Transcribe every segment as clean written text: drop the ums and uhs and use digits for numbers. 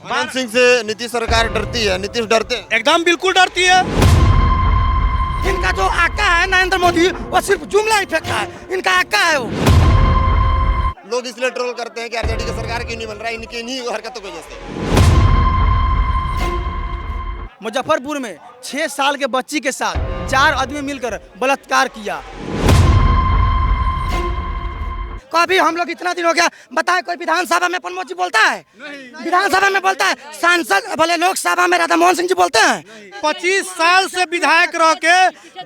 मनमोहन सिंह से नीतीश सरकार डरती है, नीतीश डरते हैं। एकदम बिल्कुल डरती है। इनका जो आका है नरेंद्र मोदी वो सिर्फ जुमला ही फेंका है, इनका आका है वो। लोग इसलिए ट्रोल करते हैं कि आरजेडी की सरकार क्यों नहीं बन रहा है, इनकी इन्हीं हरकतों की वजह से। मुजफ्फरपुर में 6 साल के बच्ची के साथ 4 आदमी मिलकर बलात्कार किया। कभी हम लोग इतना दिन हो गया बताए कोई विधानसभा में प्रमोद जी बोलता है? विधानसभा में बोलता है? सांसद भले लोकसभा में राधा मोहन सिंह जी बोलते हैं? 25 साल से विधायक रह के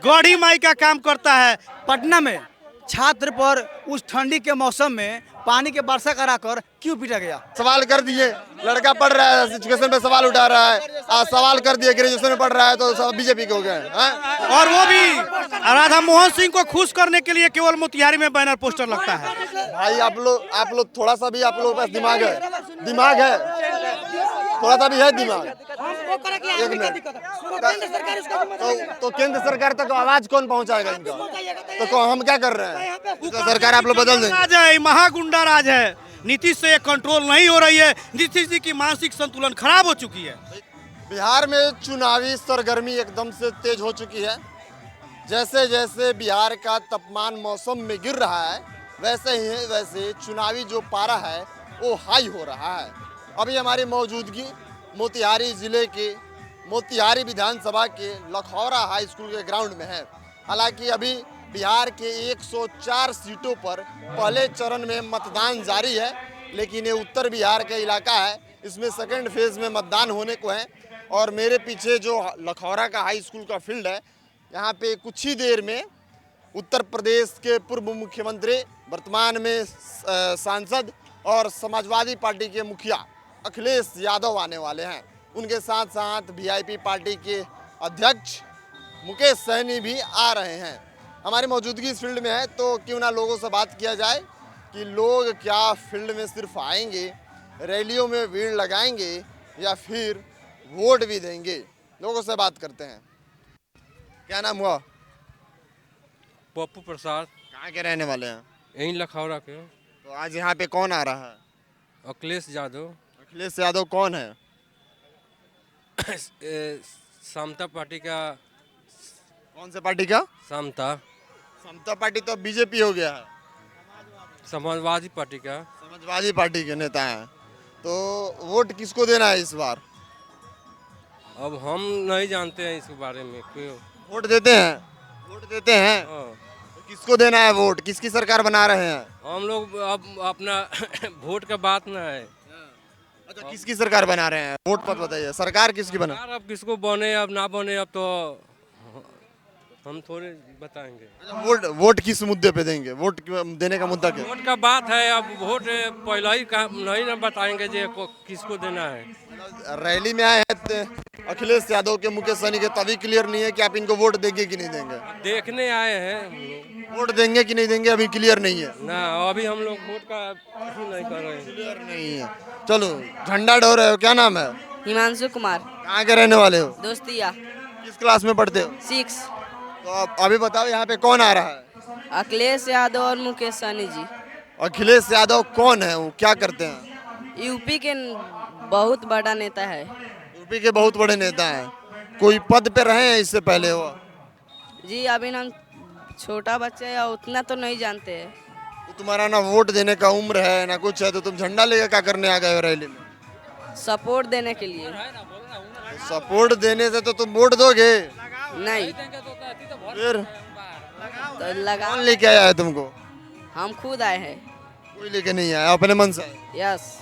गढ़ी माई का काम करता है। पटना में छात्र पर उस ठंडी के मौसम में पानी के वर्षा कराकर क्यों पीटा गया? सवाल कर दिए, लड़का पढ़ रहा है, एजुकेशन पे सवाल उठा रहा है, सवाल कर दिए, ग्रेजुएशन में पढ़ रहा है तो सब बीजेपी के हो गए हैं। और वो भी राधा मोहन सिंह को खुश करने के लिए केवल मोतिहारी में बैनर पोस्टर लगता है। भाई आप लोग थोड़ा सा भी आप लोगों के पास दिमाग है, थोड़ा सा भी है दिमाग। एक मिनट, तो केंद्र सरकार तक आवाज कौन पहुंचाएगा इनका? तो हम क्या कर रहे हैं? तो सरकार आप लोग बदल देंगे। राज है, महागुंडा राज है। नीतीश से कंट्रोल नहीं हो रही है। नीतीश जी की मानसिक संतुलन खराब हो चुकी है। बिहार में चुनावी सरगर्मी एकदम से तेज हो चुकी है। जैसे जैसे बिहार का तापमान मौसम में गिर रहा है वैसे चुनावी जो पारा है वो हाई हो रहा है। अभी हमारी मौजूदगी मोतिहारी जिले के मोतिहारी विधानसभा के लखौरा हाई स्कूल के ग्राउंड में है। हालांकि अभी बिहार के 104 सीटों पर पहले चरण में मतदान जारी है, लेकिन ये उत्तर बिहार का इलाका है, इसमें सेकंड फेज में मतदान होने को है। और मेरे पीछे जो लखौरा का हाई स्कूल का फील्ड है, यहाँ पे कुछ ही देर में उत्तर प्रदेश के पूर्व मुख्यमंत्री, वर्तमान में सांसद और समाजवादी पार्टी के मुखिया अखिलेश यादव आने वाले हैं। उनके साथ साथ वीआईपी पार्टी के अध्यक्ष मुकेश सहनी भी आ रहे हैं। हमारी मौजूदगी इस फील्ड में है, तो क्यों ना लोगों से बात किया जाए कि लोग क्या फील्ड में सिर्फ आएंगे, रैलियों में भीड़ लगाएंगे या फिर वोट भी देंगे। लोगों से बात करते हैं। क्या नाम हुआ? पप्पू प्रसाद। कहाँ के रहने वाले हैं? यहीं लखौरा के। तो आज यहाँ पे कौन आ रहा है? अखिलेश यादव। अखिलेश यादव कौन है? समता पार्टी का। कौन से पार्टी का? समता पार्टी तो बीजेपी हो गया है। समाजवादी पार्टी का। समाजवादी पार्टी के नेता हैं। तो वोट किसको देना है इस बार? अब हम नहीं जानते हैं इसके बारे में। क्यों वोट देते हैं? तो किसको देना है वोट? किसकी सरकार बना रहे हैं? हम लोग अब अपना वोट का बात ना है। अच्छा, किसकी सरकार बना रहे हैं? वोट मत बताइए, सरकार किसकी बना? यार अब किसको बने अब ना बने अब तो हम थोड़े बताएंगे। अच्छा, वोट किस मुद्दे पे देंगे? वोट देने का मुद्दा क्या? वोट का बात है, अब वोट पहले ही नहीं ना बताएंगे जे किसको देना है। रैली में आए हैं अखिलेश यादव के, मुकेश सहनी के, तभी क्लियर नहीं है कि आप इनको वोट देंगे कि नहीं देंगे। देखने आए हैं। वोट देंगे कि नहीं देंगे अभी क्लियर नहीं है ना। अभी हम लोग वोट का नहीं कर रहे हैं। क्लियर नहीं है। चलो, झंडा डोर रहे हो, क्या नाम है? हिमांशु कुमार। कहाँ के रहने वाले हो? दोस्तिया। किस क्लास में पढ़ते हो? 6। तो अब अभी बताओ यहाँ पे कौन आ रहा है? अखिलेश यादव और मुकेश सहनी जी। अखिलेश यादव कौन है? वो क्या करते हैं? यूपी के बहुत बड़ा नेता है। यूपी के बहुत बड़े नेता हैं। कोई पद पे रहे हैं इससे पहले वो? जी अभी हम छोटा बच्चा है, उतना तो नहीं जानते हैं। तो तुम्हारा ना वोट देने का उम्र है ना कुछ है, तो तुम झंडा लेकर क्या करने आ गए हो रैली में? सपोर्ट देने के लिए। सपोर्ट देने से तो तुम वोट दोगे? नहीं फिर तो लगा। कौन लेके आया है तुमको? हम खुद आए हैं। कोई लेके नहीं आया, अपने मन से? यस।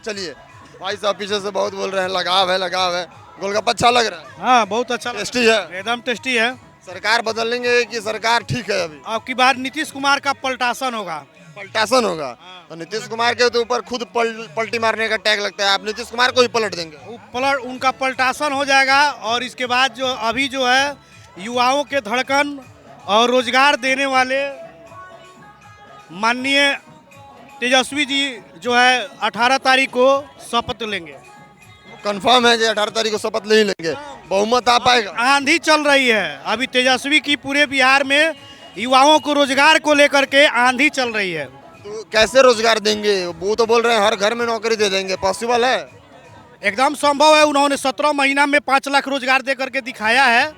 चलिए, भाई साहब पीछे से बहुत बोल रहे हैं लगाव है। गोलगप्पा अच्छा लग रहा है? हाँ, बहुत अच्छा, टेस्टी है, एकदम टेस्टी है। सरकार बदल लेंगे कि सरकार ठीक है अभी? अब की बार नीतीश कुमार का पलटासन होगा। पलटासन होगा? तो नीतीश कुमार के तो ऊपर खुद पलटी मारने का टैग लगता है, आप नीतीश कुमार को ही पलट देंगे? उनका पलटासन हो जाएगा। और इसके बाद जो अभी जो है युवाओं के धड़कन और रोजगार देने वाले माननीय तेजस्वी जी जो है 18 तारीख को शपथ लेंगे। कंफर्म है जी 18 तारीख को शपथ ले ही लेंगे? बहुमत आ पाएगा? आंधी चल रही है अभी तेजस्वी की, पूरे बिहार में युवाओं को रोजगार को लेकर के आंधी चल रही है। तो कैसे रोजगार देंगे? वो तो बोल रहे हैं हर घर में नौकरी दे देंगे, पॉसिबल है? एकदम संभव है। उन्होंने 17 महीना में 5 लाख रोजगार दे करके दिखाया है।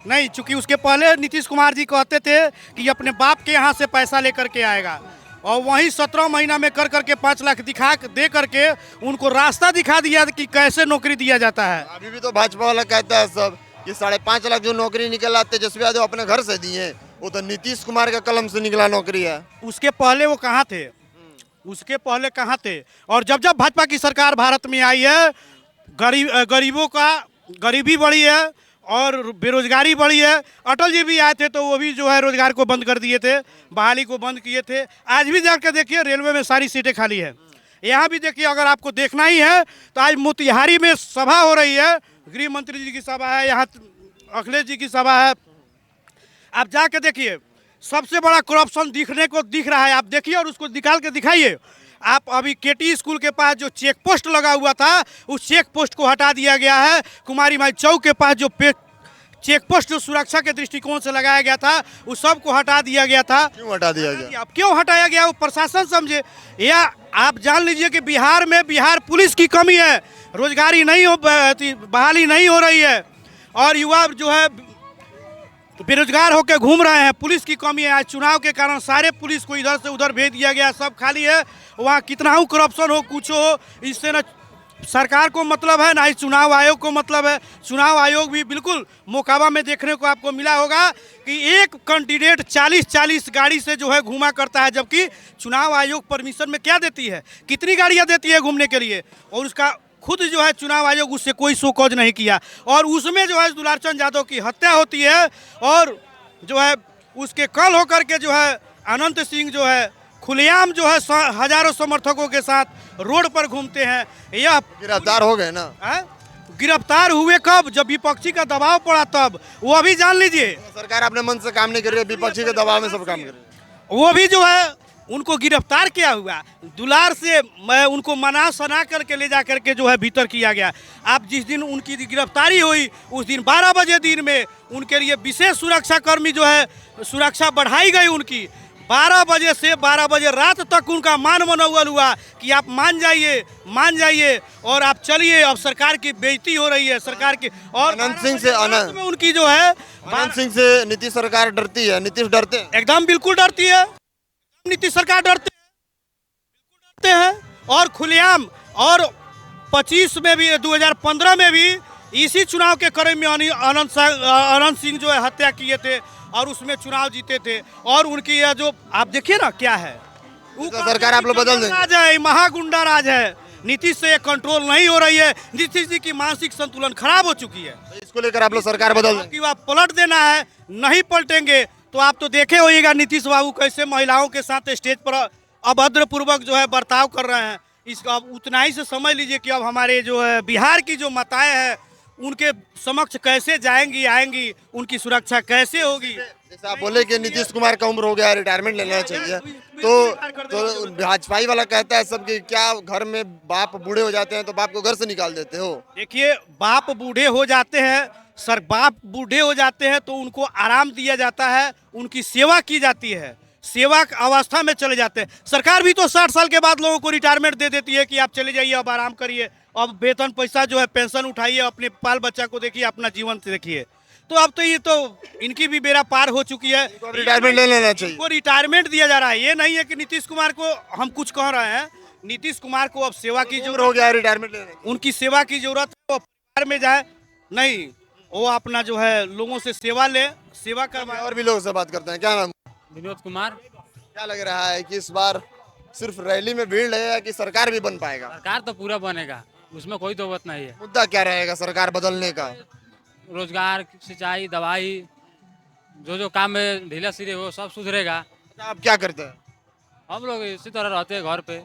नहीं, चूंकि उसके पहले नीतीश कुमार जी कहते थे कि अपने बाप के यहाँ से पैसा लेकर के आएगा, और वहीं 17 महीना में कर करके 5 लाख दे करके उनको रास्ता दिखा दिया कि कैसे नौकरी दिया जाता है। अभी भी तो भाजपा वाला कहता है सब कि 5.5 लाख जो नौकरी निकला तेजस्वी यादव अपने घर से दिए, वो तो नीतीश कुमार का कलम से निकला नौकरी है। उसके पहले वो कहाँ थे? उसके पहले कहाँ थे? और जब जब भाजपा की सरकार भारत में आई है, गरीबों का गरीबी बढ़ी है और बेरोजगारी बढ़ी है। अटल जी भी आए थे तो वो भी जो है रोजगार को बंद कर दिए थे, बहाली को बंद किए थे। आज भी जाकर देखिए रेलवे में सारी सीटें खाली है। यहाँ भी देखिए, अगर आपको देखना ही है तो आज मोतिहारी में सभा हो रही है, गृह मंत्री जी की सभा है, यहाँ अखिलेश जी की सभा है। आप जाके देखिए, सबसे बड़ा करप्शन दिख रहा है। आप देखिए और उसको निकाल के दिखाइए। आप अभी केटी स्कूल के पास जो चेक पोस्ट लगा हुआ था, उस चेक पोस्ट को हटा दिया गया है। कुमारी माई चौक के पास जो चेक पोस्ट जो सुरक्षा के दृष्टिकोण से लगाया गया था, उस सब को हटा दिया गया था। क्यों हटा दिया गया? अब क्यों हटाया गया वो प्रशासन समझे, या आप जान लीजिए कि बिहार पुलिस की कमी है, रोजगारी नहीं हो, बहाली नहीं हो रही है, और युवा जो है बेरोजगार होकर घूम रहे हैं। पुलिस की कमी है। आज चुनाव के कारण सारे पुलिस को इधर से उधर भेज दिया गया, सब खाली है। वहाँ कितना हो करप्शन हो, कुछ हो, इससे न सरकार को मतलब है ना इस चुनाव आयोग को मतलब है। चुनाव आयोग भी बिल्कुल मोकाबा में देखने को आपको मिला होगा कि एक कैंडिडेट 40 गाड़ी से जो है घूमा करता है, जबकि चुनाव आयोग परमिशन में क्या देती है, कितनी गाड़ियाँ देती है घूमने के लिए, और उसका खुद जो है चुनाव आयोग उससे कोई शोकॉज नहीं किया। और उसमें जो है दुलारचंद यादव की हत्या होती है, और जो है उसके कल होकर के जो है अनंत सिंह जो है खुलेआम जो है हजारों समर्थकों के साथ रोड पर घूमते हैं। यह गिरफ्तार हो गए ना? गिरफ्तार हुए कब? जब विपक्षी का दबाव पड़ा तब। वो अभी जान लीजिए, सरकार अपने मन से काम नहीं कर रही है, विपक्षी के दबाव में सब काम कर रही है। वो भी जो है उनको गिरफ्तार किया हुआ, दुलार से मैं उनको मना सना करके ले जा करके जो है भीतर किया गया। आप जिस दिन उनकी गिरफ्तारी हुई उस दिन 12 बजे दिन में उनके लिए विशेष सुरक्षा कर्मी जो है सुरक्षा बढ़ाई गई उनकी। 12 बजे से 12 बजे रात तक उनका मान मनौवल हुआ कि आप मान जाइए और आप चलिए, अब सरकार की बेइज्जती हो रही है सरकार की। और अनंत सिंह से उनकी जो है अनंत सिंह से नीतीश सरकार डरती है, नीतीश डरते हैं? एकदम बिल्कुल डरती है, नीतीश सरकार डरते हैं। और खुलेआम, और 25 में भी 2015 में भी इसी चुनाव के करीब में अनंत सिंह जो है हत्या किए थे और उसमें चुनाव जीते थे। और उनकी यह जो आप देखिए ना क्या है, तो सरकार आप लोग बदल देंगे? राज है, महागुंडा राज है। नीतीश से कंट्रोल नहीं हो रही है। नीतीश जी की मानसिक संतुलन खराब हो चुकी है। इसको लेकर आप लोग सरकार बदल देंगे? कि आप पलट देना है, नहीं पलटेंगे तो आप तो देखे होइएगा नीतीश बाबू कैसे महिलाओं के साथ स्टेज पर अभद्र पूर्वक जो है बर्ताव कर रहे हैं। इसका अब उतना ही से समझ लीजिए कि अब हमारे जो है बिहार की जो माताएं हैं उनके समक्ष कैसे आएंगी, उनकी सुरक्षा कैसे होगी। जैसे आप बोले कि नीतीश कुमार का उम्र हो गया, रिटायरमेंट लेना चाहिए, तो भाजपाई वाला कहता है सब कि क्या घर में बाप बूढ़े हो जाते हैं तो बाप को घर से निकाल देते हो? देखिए, बाप बूढ़े हो जाते हैं बाप बूढ़े हो जाते हैं तो उनको आराम दिया जाता है, उनकी सेवा की जाती है, सेवा अवस्था में चले जाते हैं। सरकार भी तो 60 साल के बाद लोगों को रिटायरमेंट दे देती है कि आप चले जाइए, अब आराम करिए, अब वेतन पैसा जो है पेंशन उठाइए, अपने बाल बच्चा को देखिए, अपना जीवन देखिए। तो अब तो ये तो इनकी भी बेड़ा पार हो चुकी है। रिटायरमेंट ले लेना चाहिए। वो रिटायरमेंट दिया जा रहा है। ये नहीं है कि नीतीश कुमार को हम कुछ कह रहे हैं। नीतीश कुमार को अब सेवा की जरूरत हो गया, रिटायरमेंट लेने, उनकी सेवा की जरूरत है। वो परिवार में जाए नहीं, वो अपना जो है लोगों से सेवा करवाए। और भी लोगों से बात करते हैं। क्या नाम? विनोद कुमार। क्या लग रहा है कि इस बार सिर्फ रैली में भीड़ लगेगा कि सरकार भी बन पाएगा? सरकार तो पूरा बनेगा, उसमें कोई दौवत नहीं है। मुद्दा क्या रहेगा सरकार बदलने का? रोजगार, सिंचाई, दवाई, जो काम में ढीला सिरे हो सब सुधरेगा। आप क्या करते हैं? हम लोग इसी तरह रहते हैं घर पे,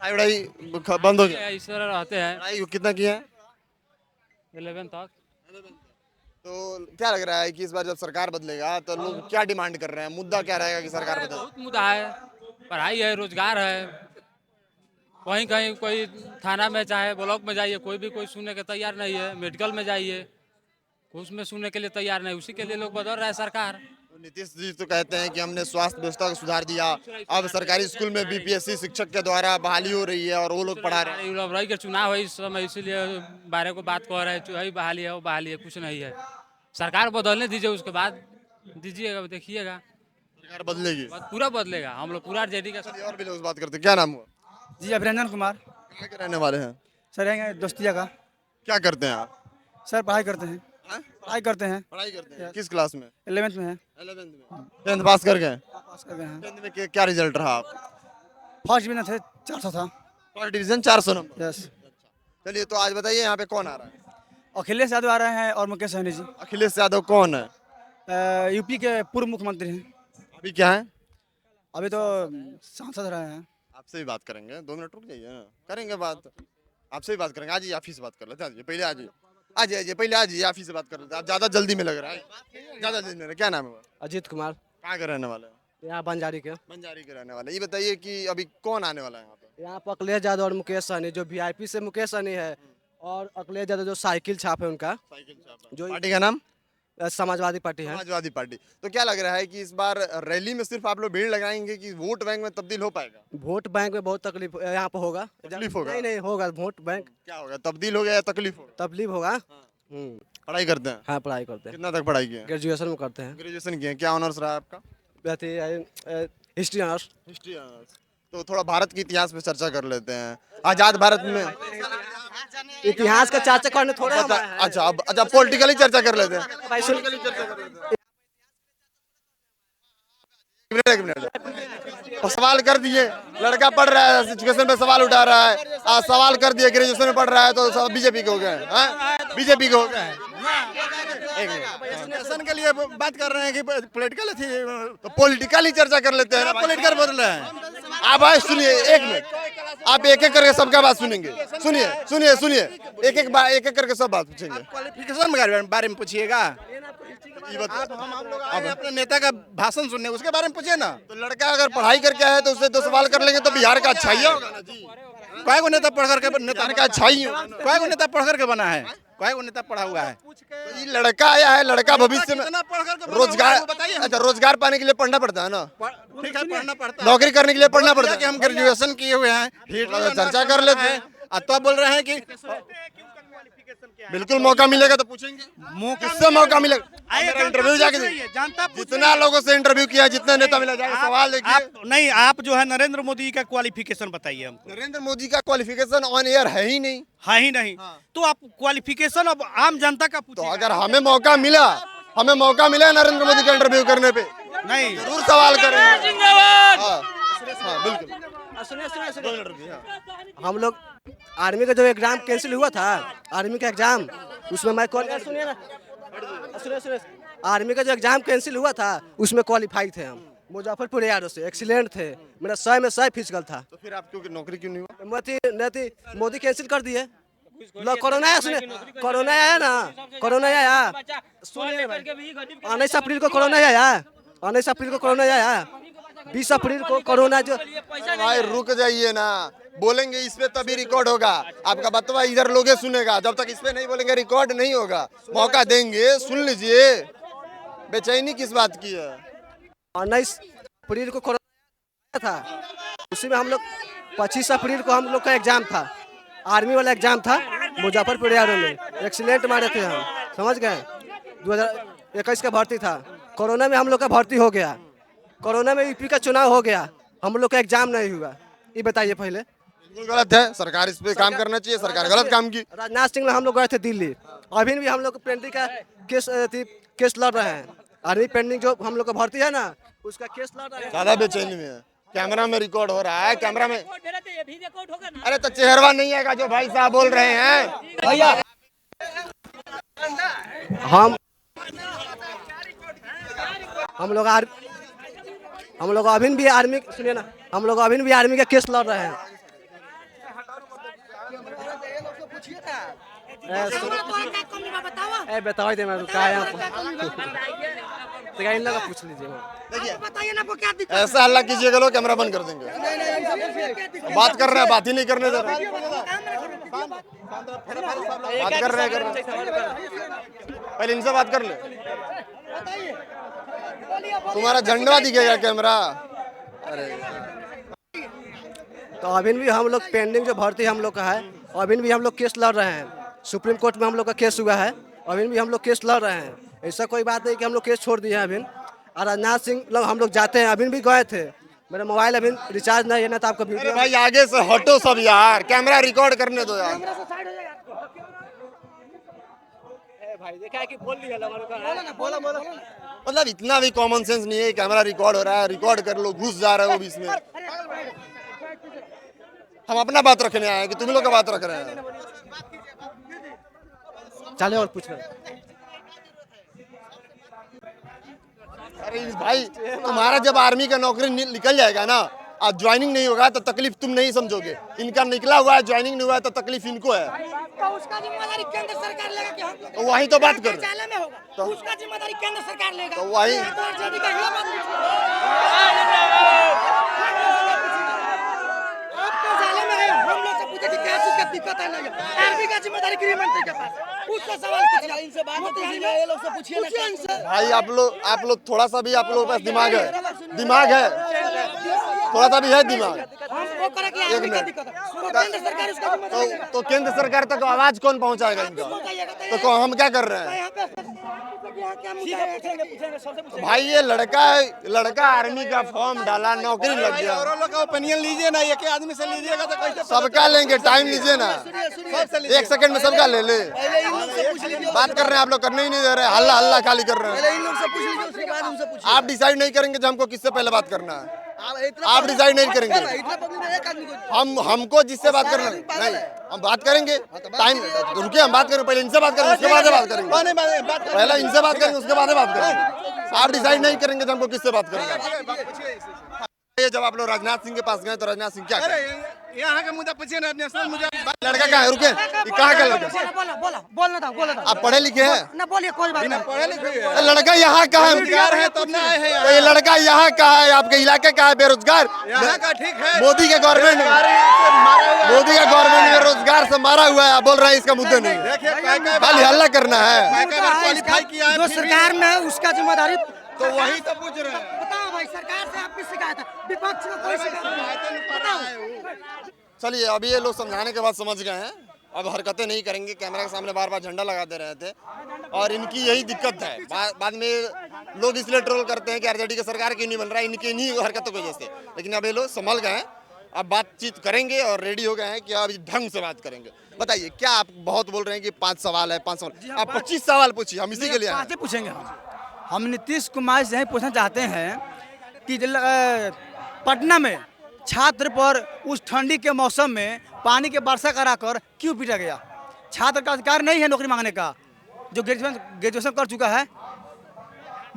पढ़ाई बंद हो गया? इसी तरह रहते हैं। पढ़ाई कितना किया है? 11 तक। तो क्या लग रहा है कि इस बार जब सरकार बदलेगा तो लोग क्या डिमांड कर रहे हैं? मुद्दा क्या रहेगा कि सरकार बदले? बहुत मुद्दा है, पढ़ाई है, रोजगार है। कहीं कोई थाना में चाहे ब्लॉक में जाइए, कोई सुनने के तैयार नहीं है। मेडिकल में जाइए, उसमें सुनने के लिए तैयार नहीं। उसी के लिए लोग बदल रहा है सरकार। नीतीश जी तो कहते हैं कि हमने स्वास्थ्य व्यवस्था को सुधार दिया, अब सरकारी स्कूल में बीपीएससी शिक्षक के द्वारा बहाली हो रही है और वो लोग पढ़ा रहे हैं। रही के चुनाव है इस समय, इसीलिए बारे को बात कह रहे हैं, वही बहाली है वो बहाली है, कुछ नहीं है। सरकार बदलने दीजिए, उसके बाद दीजिएगा, देखिएगा सरकार बदलेगी, पूरा बदलेगा। हम लोग पूरा जेडी का और भी लोग बात करते हैं। क्या नाम हुआ? जी अभिनंदन कुमार। कहाँ के रहने वाले हैं? सर यहाँ दोस्तिया का। क्या करते हैं आप? सर पढ़ाई करते हैं। पढ़ाई करते हैं। पढ़ाई करते हैं। किस क्लास में? 11th में है। 11th में। 10th पास कर गए? पास कर गए हैं। 10th में क्या रिजल्ट रहा आपका? फर्स्ट डिवीजन थे, 400 था। First division 400 number. यस। चलिए, तो आज बताइए यहाँ पे कौन आ रहा है? अखिलेश यादव आ रहे हैं और मुकेश सहनी जी। अखिलेश यादव कौन है? यूपी के पूर्व मुख्यमंत्री हैं। अभी क्या है? अभी तो सांसद रहे हैं। आपसे भी बात करेंगे, 2 मिनट रुक जाइए ना, करेंगे बात। आपसे भी बात करेंगे, आज ही ऑफिस से बात कर लेते हैं। पहले आज आइए, पहले आज ही ऑफिस से बात कर लेते हैं। आप ज़्यादा जल्दी में लग रहा है, ज़्यादा जल्दी में। क्या नाम है? अजीत कुमार। कहाँ के रहने वाले हैं? यहाँ बंजारी के। बंजारी के रहने वाले। ये बताइए कि अभी कौन आने वाला है यहाँ पे? यहाँ पर अखिलेश यादव और मुकेश सहनी, जो वीआईपी से मुकेश सहनी है, और अखिलेश यादव जो साइकिल छाप है उनका, जो पार्टी का नाम समाजवादी पार्टी है। समाजवादी पार्टी। तो क्या लग रहा है कि इस बार रैली में सिर्फ आप लोग भीड़ लगाएंगे कि वोट बैंक में तब्दील हो पाएगा? वोट बैंक में बहुत तकलीफ यहाँ पर होगा। तकलीफ होगा? नहीं होगा। वोट बैंक क्या होगा, तब्दील हो गया या तकलीफ होगा? तकलीफ होगा। पढ़ाई करते हैं? हाँ पढ़ाई करते हैं। कितना तक पढ़ाई किए हैं? ग्रेजुएशन में करते हैं। ग्रेजुएशन किए हैं। क्या ऑनर्स रहा है आपका? History honours. History honours. तो थोड़ा भारत के इतिहास पे चर्चा कर लेते हैं। आजाद भारत में इतिहास का चर्चा करने थोड़ा अच्छा पॉलिटिकली चर्चा कर लेते हैं। भाई सुन। एक मिनट। और सवाल कर दिए, लड़का पढ़ रहा है, एजुकेशन पे सवाल उठा रहा है। आज सवाल कर दिए, ग्रेजुएशन में पढ़ रहा है, तो सब बीजेपी के हो गए हैं। बीजेपी के हो गए हैं। एजुकेशन के लिए बात कर रहे हैं कि पॉलिटिकल थी, तो पॉलिटिकली चर्चा कर लेते हैं। पॉलिटिकल बोल रहे हैं। आप आए सुनिए, एक मिनट। आप एक एक करके सबका बात सुनेंगे। सुनिए एक एक करके सब बात पूछेंगे। क्वालिफिकेशन के बारे में पूछिएगा। हम लोग आए अपने नेता का भाषण सुनने, उसके बारे में पूछिए ना। तो लड़का अगर पढ़ाई करके आया तो उससे 2 सवाल कर लेंगे तो बिहार का अच्छा ही होगा ना जी। कई को नेता पढ़ करके बिहार का अच्छा ही होगा। कई को नेता पढ़ करके बना है, कई को नेता पढ़ा हुआ है। तो ये लड़का आया है, लड़का भविष्य में रोजगार, बताइए। अच्छा रोजगार पाने के लिए पढ़ना पड़ता है ना, ठीक है, पढ़ना पड़ता है। नौकरी करने के लिए पढ़ना पड़ता है। कि हम ग्रेजुएशन किए हुए हैं, चर्चा कर लेते हैं। तो बोल रहे हैं कि बिल्कुल मौका मिलेगा तो पूछेंगे। किससे मौका मिलेगा? इंटरव्यू जाके जितना लोगों से इंटरव्यू किया, जितना नेता मिला जाएगा, सवाल देखिए। आप जो है नरेंद्र मोदी का क्वालिफिकेशन बताइए हमको। नरेंद्र मोदी का क्वालिफिकेशन ऑन एयर है ही नहीं। है ही नहीं। तो आप क्वालिफिकेशन अब आम जनता का तो पूछिए। अगर हमें मौका मिला नरेंद्र मोदी का इंटरव्यू करने पे, नहीं जरूर सवाल करेंगे। हाँ, बिल्कुल। हम लोग आर्मी का जो एग्जाम कैंसिल हुआ था, आर्मी का एग्जाम, उसमें मैं सुनिए ना, सुनिए आर्मी का जो एग्जाम कैंसिल हुआ था उसमें क्वालिफाई थे हम, मुजफ्फरपुर यारों से एक्सीलेंट थे। मेरा 100 में 100 फिजिकल था। तो फिर आप क्यों नौकरी क्यों नहीं हुआ? मोदी कैंसिल कर दिए। कोरोना आया, सुनिए कोरोना आया ना, कोरोना आया, सुनिए 19 अप्रैल को कोरोना आया, 19 अप्रैल को कोरोना आया, 20 अप्रैल को कोरोना जो। भाई रुक जाइए ना, बोलेंगे इस पे तभी रिकॉर्ड होगा। आपका बतवा इधर लोगे सुनेगा, जब तक इस पे नहीं बोलेंगे रिकॉर्ड नहीं होगा। मौका देंगे, सुन लीजिए। बेचैनी किस बात की है? 19 अप्रैल को कोरोना था, उसी में हम लोग 25 अप्रैल को हम लोग का एग्जाम था, आर्मी वाला एग्जाम था मुजफ्फरपुर यारों में, एक्सीलेंट मारे थे हम, समझ गए। 2021 का भर्ती था, कोरोना में हम लोग का भर्ती हो गया, कोरोना में यूपी का चुनाव हो गया, हम लोग का एग्जाम नहीं हुआ। ये बताइए पहले। बिल्कुल गलत है, सरकार इस पे काम करना चाहिए। सरकार गलत काम की। राजनाथ सिंह हम लोग गए थे दिल्ली, अभी भी हम लोग पेंडिंग का केस लड़ रहे हैं। आर्मी पेंडिंग जो हम लोग का भर्ती है ना, उसका केस लड़ रहे हैं। ज्यादा बेचैनी में है। कैमरा में रिकॉर्ड हो रहा है, कैमरा में। अरे तो चेहरवा नहीं आएगा जो भाई साहब बोल रहे हैं भैया। हम लोग अभी भी आर्मी, सुनिए ना, हम लोग अभी भी आर्मी का केस लड़ रहे हैं। बताओ दे मैं इन लोग पूछ लीजिए। बताइए ना, क्या दिक्कत? ऐसा हल्ला कीजिएगा लोग कैमरा बंद कर देंगे। बात कर रहे हैं, बात ही नहीं करने दे रहे। बात कर रहे हैं, पहले इनसे बात कर ले। तुम्हारा झंडा दिखेगा कैमरा। अरे तो अभी भी हम लोग पेंडिंग जो भर्ती हम लोग का है, अभी भी हम लोग केस लड़ रहे हैं। सुप्रीम कोर्ट में हम लोग का केस हुआ है, अभी भी हम लोग केस लड़ रहे हैं। ऐसा कोई बात नहीं कि हम लोग केस छोड़ दिए हैं अभी। और राजनाथ सिंह लोग हम लोग जाते हैं, अभी भी गए थे। मेरा मोबाइल अभी रिचार्ज नहीं है ना, तो आपको अरे वीडियो भाई आगे से हटो सब यार, कैमरा रिकॉर्ड करने दो यार। भाई देखा है कि बोल दिया बोला मतलब इतना भी कॉमन सेंस नहीं है, कैमरा रिकॉर्ड हो रहा है, रिकॉर्ड कर लो, घुस जा रहे हो बीच में। हम अपना बात रखने आए हैं कि तुम लोग का बात रख रहे हैं। चले और पूछ रहे। अरे भाई तुम्हारा जब आर्मी का नौकरी निकल जाएगा ना, आज ज्वाइनिंग नहीं होगा तो तकलीफ तुम नहीं समझोगे। इनका निकला हुआ है, ज्वाइनिंग नहीं हुआ है तो तकलीफ इनको है। तो उसका जिम्मेदारी केंद्र सरकार लेगा कि हम लोग तो वही तो बात कर रहे हैं। कार्यालय में होगा, तो उसका जिम्मेदारी केंद्र सरकार लेगा। तो वही आप कार्यालय में है, हम लोग से पूछे कि क्या चीज का दिक्कत है नहीं है। आर्मी का जिम्मेदारी गृह मंत्री के पास, उसका सवाल पूछिए। इनसे बात कीजिए, ये लोग से पूछिए इनसे। भाई आप लोग थोड़ा सा भी आप लोगों के पास दिमाग है, थोड़ा सा भी है दिमाग। हमको करे कि एक आर्मी का मिनट। दिक्कत है, तो केंद्र सरकार उसका जिम्मेदारी लेगा। तो केंद्र सरकार तक आवाज कौन पहुंचाएगा इनका? तो हम क्या कर रहे हैं? यहाँ पे यहाँ क्या मुद्दा है? पूछेंगे सबसे पूछेंगे। भाई ये लड़का आर्मी का फॉर्म डाला, नौकरी लग गया। और लोग का ओपिनियन लीजिए ना, एक आदमी से लीजिएगा तो कैसे सबका लेंगे, टाइम लीजिए ना, 1 सेकंड में सबका ले ले। पहले इन लोग से पूछ लीजिए, बात कर रहे हैं आप लोग, करने ही नहीं दे रहे, हल्ला हल्ला खाली कर रहे हैं। पहले इन लोग से पूछ लीजिए, उसके बाद उनसे पूछिए। आप डिसाइड नहीं करेंगे जब हमको किससे पहले बात करना है। आप डिसाइड नहीं करेंगे। इतना पब्लिक में एक आदमी को हमको जिससे बात करना नहीं, हम बात करेंगे। टाइम रुकिए, हम बात करें, पहले इनसे बात करेंगे, उसके बाद बात करेंगे। पहले इनसे बात करेंगे, उसके बाद बात करेंगे। आप डिसाइड नहीं करेंगे जब हमको किससे बात करना है। जब आप लोग राजनाथ सिंह के पास गए तो राजनाथ सिंह क्या करें? यहाँ का मुद्दा पूछिए ना, नेशनल मुद्दा। लड़का कहाँ है? रुके, ये कहाँ का लड़का? बोलना था। आप पढ़े लिखे हैं? ना बोलिए, कोई बात नहीं। पढ़े लिखे हैं, लड़का यहाँ का है? बेरोजगार है तब ना आए हैं तो ये लड़का यहाँ का है, आपके इलाके का है, बेरोजगार। यहाँ का ठीक है। मोदी के गवर्नमेंट में रोजगार से मारा हुआ है, आप बोल रहे हैं इसका मुद्दा नहीं। देखिए खाली हल्ला करना है। क्वालिफाई किया है, जो सरकार में है उसका जिम्मेदारी। तो वही तो पूछ रहे हैं। बताओ भाई, सरकार से आपकी शिकायत है, विपक्ष में कोई शिकायत नहीं। बताओ। चलिए अभी ये लोग समझाने के बाद समझ गए हैं, अब हरकतें नहीं करेंगे। कैमरा के सामने बार बार झंडा लगाते रहे थे और इनकी यही दिक्कत है। बाद में लोग इसलिए ट्रोल करते हैं कि आरजेडी की सरकार क्यों नहीं बन रहा है, इनकी इन्हीं हरकतों की वजह से। लेकिन अब ये लोग संभल गए हैं, अब बातचीत करेंगे और रेडी हो गए हैं कि अब ढंग से बात करेंगे। बताइए क्या आप बहुत बोल रहे हैं कि 5 सवाल है, 5 सवाल, आप 25 सवाल पूछिए, हम इसी के लिए आए हैं। पूछेंगे हम नीतीश कुमार से यही पूछना चाहते हैं कि पटना में छात्र पर उस ठंडी के मौसम में पानी के वर्षा कराकर क्यों पीटा गया? छात्र का अधिकार नहीं है नौकरी मांगने का, जो ग्रेजुएशन कर चुका है।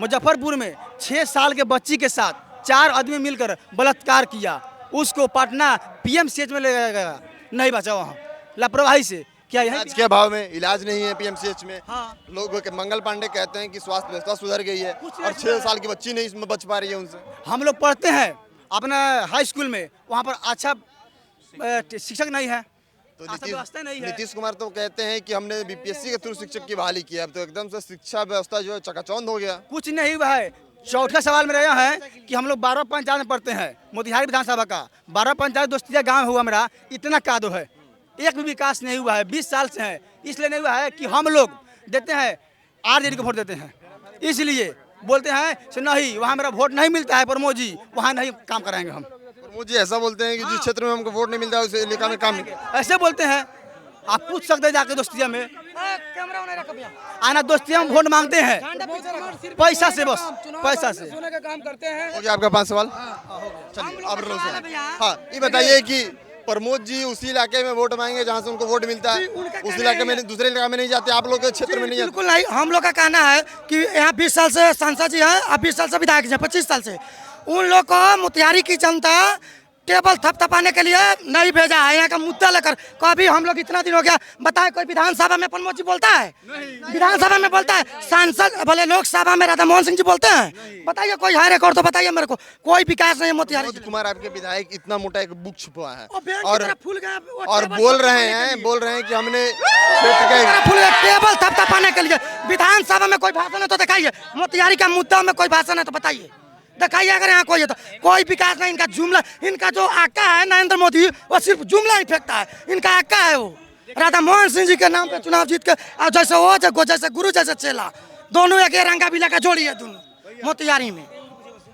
मुजफ्फरपुर में 6 साल के बच्ची के साथ 4 आदमी मिलकर बलात्कार किया, उसको पटना पीएमसीएच में ले गया, नहीं बचा वहाँ लापरवाही से। क्या इलाज के अभाव में इलाज नहीं है पीएमसीएच में? हाँ। लोग मंगल पांडे कहते हैं कि स्वास्थ्य व्यवस्था सुधर गई है और 6 साल की बच्ची नहीं इसमें बच पा रही है उनसे। हम लोग पढ़ते हैं अपना हाई स्कूल में, वहाँ पर अच्छा शिक्षक नहीं है, तो व्यवस्था नहीं है। नीतीश कुमार तो कहते हैं कि हमने बीपीएससी के थ्रू शिक्षक की बहाली की है, अब तो एकदम से शिक्षा व्यवस्था जो है चकाचौंध हो गया। कुछ नहीं हुआ है। चौथा सवाल में रहा है कि हम लोग 12 पंचायत में पढ़ते हैं, मोतिहारी विधानसभा का 12 पंचायत दोस्तिया गांव हुआ मेरा, इतना कादो है, एक भी विकास नहीं हुआ है। 20 साल से है, इसलिए नहीं हुआ है कि हम लोग देते हैं आरजेडी को वोट देते हैं, इसलिए बोलते हैं कि नहीं वहाँ मेरा वोट नहीं मिलता है, प्रमोद जी वहाँ नहीं काम कराएंगे हम। प्रमोद जी ऐसा बोलते हैं कि जिस क्षेत्र में हमको वोट नहीं मिलता है उस इलाका में काम नहीं। ऐसे बोलते हैं, आप पूछ सकते हैं जाके दोस्तिया में, आना दोस्तिया में वोट मांगते हैं पैसा से, बस पैसा से काम करते हैं। हो गया आपका 5 सवाल? चलिए अब रोज हाँ ये बताइए कि प्रमोद जी उसी इलाके में वोट मांगेंगे जहाँ से उनको वोट मिलता है, उस इलाके में दूसरे इलाके में नहीं जाते, आप लोग के क्षेत्र में नहीं जाते? बिल्कुल नहीं, हम लोग का कहना है कि यहाँ 20 साल से सांसद जी हैं, 20 साल से विधायक जी हैं, 25 साल से उन लोग को मोतिहारी की जनता केवल थपथपाने के लिए नहीं भेजा है। यहाँ का मुद्दा लेकर कभी हम लोग इतना दिन हो गया, बताए कोई विधानसभा में प्रमोद जी बोलता है? विधानसभा में बोलता है? सांसद बोले लोकसभा में राधा मोहन सिंह जी बोलते हैं? बताइए कोई है रिकॉर्ड तो बताइए मेरे को। कोई विकास नहीं है मोतिहारी प्रमोद कुमार आपके विधायक इतना मोटा एक बुक छुपा है और बैंक की और तरह फूल गया, वो और टेबल बोल पर रहे हैं कि हमने क्षेत्र के फूल गया, टेबल थपथपाने के लिए। विधानसभा में कोई भाषण है तो दिखाइए, मोतिहारी का मुद्दा में कोई भाषण है तो बताइए, दिखाइए अगर यहाँ कोई है तो। कोई विकास नहीं, इनका जुमला, इनका जो आका है नरेंद्र मोदी वो सिर्फ जुमला ही फेंकता है। इनका आका है वो राधा मोहन सिंह जी के नाम पे चुनाव जीत के, और जैसे वो जैसे गुरु जैसे चेला, दोनों एक रंगा बिला का जोड़ी है दोनों मोतिहारी में।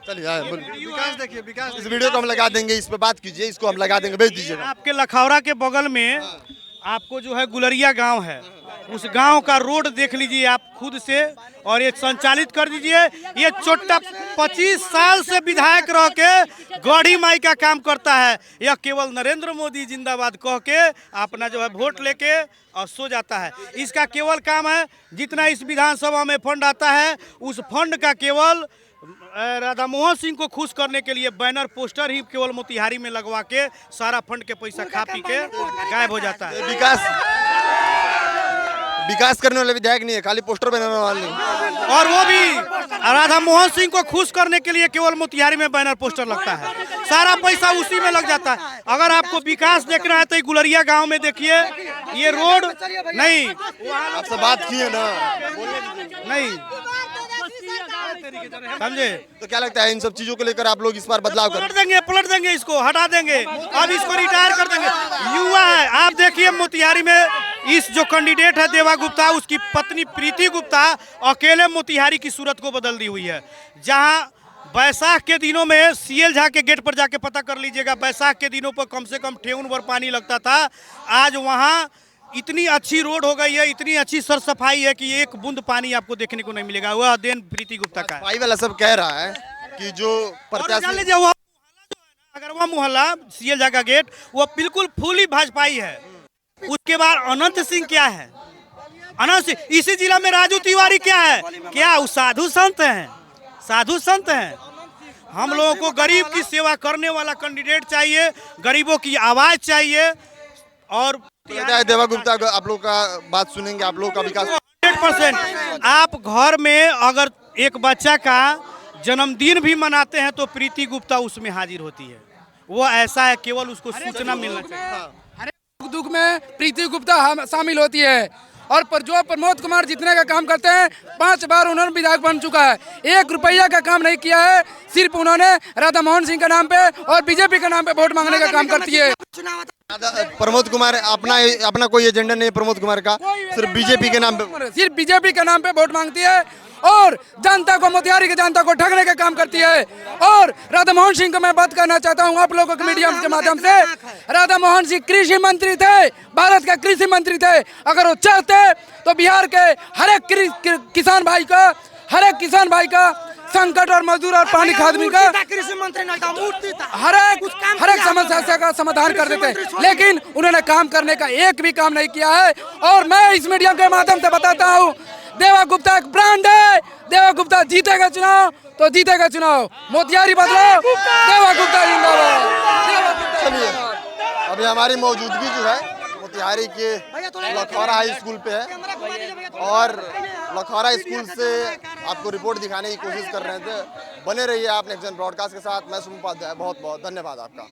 चलिए विकास देखिए, विकास इस वीडियो को हम लगा देंगे, इस पे बात कीजिए, इसको हम लगा देंगे, भेज दीजिएगा। आपके लखौरा के बगल में आपको जो है गुलरिया गांव है, उस गांव का रोड देख लीजिए आप खुद से और ये संचालित कर दीजिए। ये छोटा 25 साल से विधायक रह के गढ़ी माई का काम करता है। यह केवल नरेंद्र मोदी जिंदाबाद कह के अपना जो है वोट लेके और सो जाता है। इसका केवल काम है जितना इस विधानसभा में फंड आता है उस फंड का केवल राधा मोहन सिंह को खुश करने के लिए बैनर पोस्टर ही केवल मोतिहारी में लगवा के सारा फंड के पैसा खा पी के गायब हो जाता है। विकास करने वाले विधायक नहीं है, खाली पोस्टर बनाने वाले। और वो भी राधा मोहन सिंह को खुश करने के लिए केवल मोतिहारी में बैनर पोस्टर लगता है, सारा पैसा उसी में लग जाता है। अगर आपको विकास देखना है तो गुलरिया गांव में देखिए, ये रोड नहीं, आपसे बात की है ना, नहीं समझे? तो क्या लगता है इन सब चीजों को लेकर आप लोग इस बार बदलाव कर पलट देंगे, इसको हटा देंगे, अब इसको रिटायर कर देंगे। युवा है, आप देखिए मोतिहारी में इस जो कैंडिडेट है देवा गुप्ता, उसकी पत्नी प्रीति गुप्ता अकेले मोतिहारी की सूरत को बदल दी हुई है। जहां बैसाख के दिनों में सीएल झा के गेट पर जाके पता कर लीजिएगा, बैसाख के दिनों पर कम से कम ठेहुन भर पानी लगता था। आज वहां इतनी अच्छी रोड हो गई है, इतनी अच्छी सर सफाई है कि एक बूंद पानी आपको देखने को नहीं मिलेगा। वह देन प्रीति गुप्ता का है। भाई वाला सब कह रहा है कि जो प्रत्याशी, अगर वह मोहल्ला सीएल झा का गेट वो बिल्कुल फुली भाजपाई है। उसके बाद अनंत सिंह क्या है, अनंत सिंह, इसी जिला में राजू तिवारी क्या है, क्या वो साधु संत हैं? साधु संत हैं। हम लोगों को गरीब की सेवा करने वाला कैंडिडेट चाहिए, गरीबों की आवाज चाहिए। और देवा गुप्ता आप लोग का बात सुनेंगे, आप लोग का विकास 100%। आप घर में अगर एक बच्चा का जन्मदिन भी मनाते हैं तो प्रीति गुप्ता उसमें हाजिर होती है। वो ऐसा है, केवल उसको सूचना मिलना चाहिए। दुख में प्रीति गुप्ता शामिल होती है। और जो प्रमोद कुमार जितने का काम करते हैं, 5 बार उन्होंने विधायक बन चुका है, 1 रुपया का काम नहीं किया है। सिर्फ उन्होंने राधा मोहन सिंह के नाम पे और बीजेपी के नाम पे वोट मांगने का काम करती है। प्रमोद कुमार अपना कोई एजेंडा नहीं है प्रमोद कुमार का, सिर्फ बीजेपी के नाम पे, सिर्फ बीजेपी के नाम पे वोट मांगती है और जनता को, मोतिहारी की जनता को ठगने का काम करती है। और राधा मोहन सिंह को मैं बात करना चाहता हूं आप लोगों के मीडिया के माध्यम से। राधा मोहन सिंह कृषि मंत्री थे, भारत का कृषि मंत्री थे। अगर वो चाहते तो बिहार के हर एक किसान भाई का संकट और मजदूर और पानी खाद का कृषि मंत्री नहीं था, मूर्ति था, हर एक समस्या का समाधान कर देते, लेकिन उन्होंने काम करने का एक भी काम नहीं किया है। और मैं इस मीडिया के माध्यम से बताता हूँ, देवा गुप्ता एक ब्रांड है। देवा गुप्ता जीतेगा चुनाव तो जीतेगा चुनाव, मोतिहारी बदलो, देवा गुप्ता जिंदाबाद। चलिए अभी हमारी मौजूदगी जो है मोतिहारी के लखौरा हाई स्कूल पे है और लखौरा स्कूल से आपको रिपोर्ट दिखाने की कोशिश कर रहे थे। बने रहिए आप नेक्स्ट जन ब्रॉडकास्ट के साथ। मैं सुमन उपाध्याय, बहुत बहुत धन्यवाद आपका।